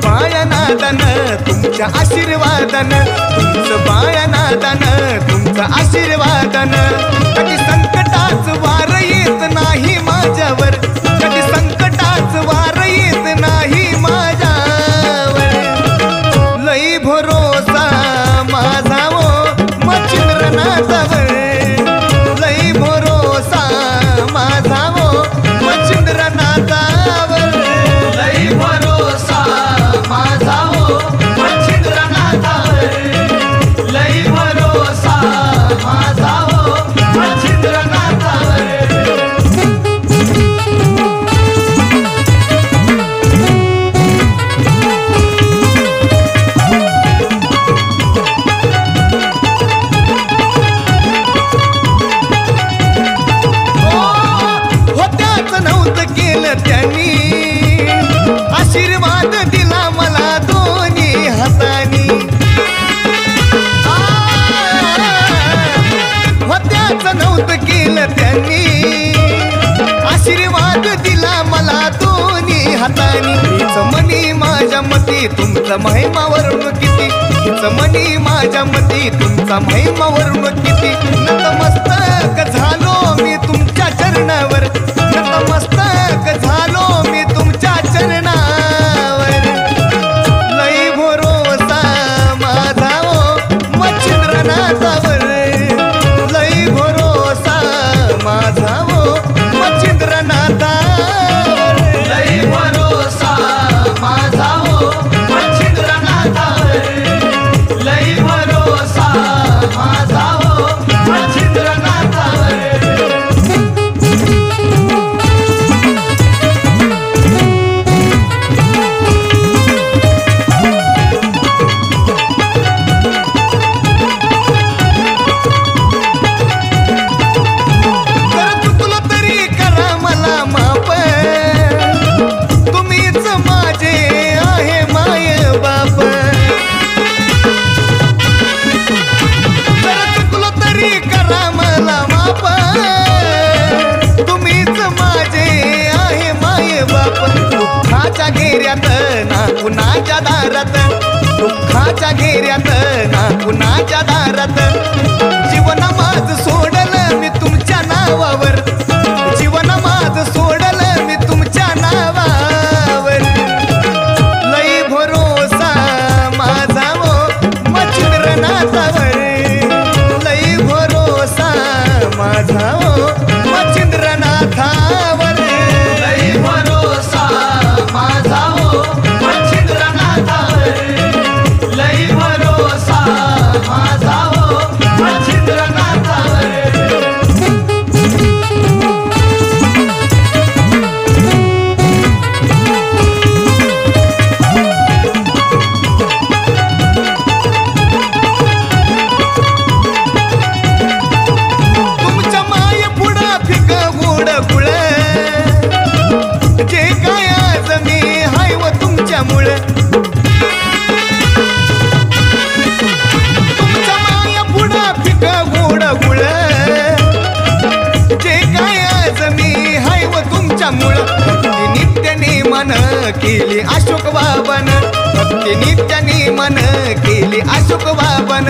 बाळनादान तुमच्या आशीर्वादन, तुमचं बाळनादान तुमचं आशीर्वादन. कधी संकटाच वार येत नाही माझ्यावर, कधी संकटाच वार येत नाही माझ्यावर. लई भरोसा माझा वो मच्छिंद्रनाथावर, लई भरोसा माझा वो मच्छिंद्रनाथावर, लई भरोसा माझा वो मच्छिंद्रनाथावर, लई भरोसा माझा वो मच्छिंद्रनाथावर. होत्याच नव्हतं केलं त्यांनी, आशीर्वाद दिला मला दोन्ही हातानी. होत्याच नव्हतं केलं त्यांनी, आशीर्वाद दिला मला दोन्ही हातानी. हीच मनी माझ्या मती तुमचा महिमा वरून किती, हीच मनी माझ्या मती तुमचा महिमा वरून किती. नतमस्तक झालो मी तुमच्या चरणावर, नतमस्तक झालो मी तुमच्या चरणावर. लई भरोसा माझा वो मच्छिंद्रनाथावर, लई भरोसा माझा वो मच्छिंद्रनाथावर, लई भरोसा माझा वो मच्छिंद्रनाथावर, लई भरोसा माझा वो मच्छिंद्रनाथावर. दुःखाच्या घेऱ्यात ना कुणाच्या दारात, दुःखाच्या घेऱ्यात ना कुणाच्या दारात. जीवन माझं सोडलं मी तुमच्या नावावर, जीवन माझं सोडलं मी तुमच्या नावावर. लई भरोसा माझा वो मच्छिंद्रनाथावर, लई भरोसा माझा वो मच्छिंद्रनाथावर, लई भरोसा माझा वो मच्छिंद्रनाथावर, लई भरोसा माझा वो मच्छिंद्रनाथावर. तुमच्या माये पुढं फिक गोड गुळ, जे काय आज मी हाय व तुमच्यामुळं. तुमच्या माया पुढं फिक गोड गुळ, जे काय आज मी हाय व तुमच्यामुळं. भक्ती नित्याने मन केली अशोक बाबन, भक्ती नित्याने मन केली अशोक बाबन.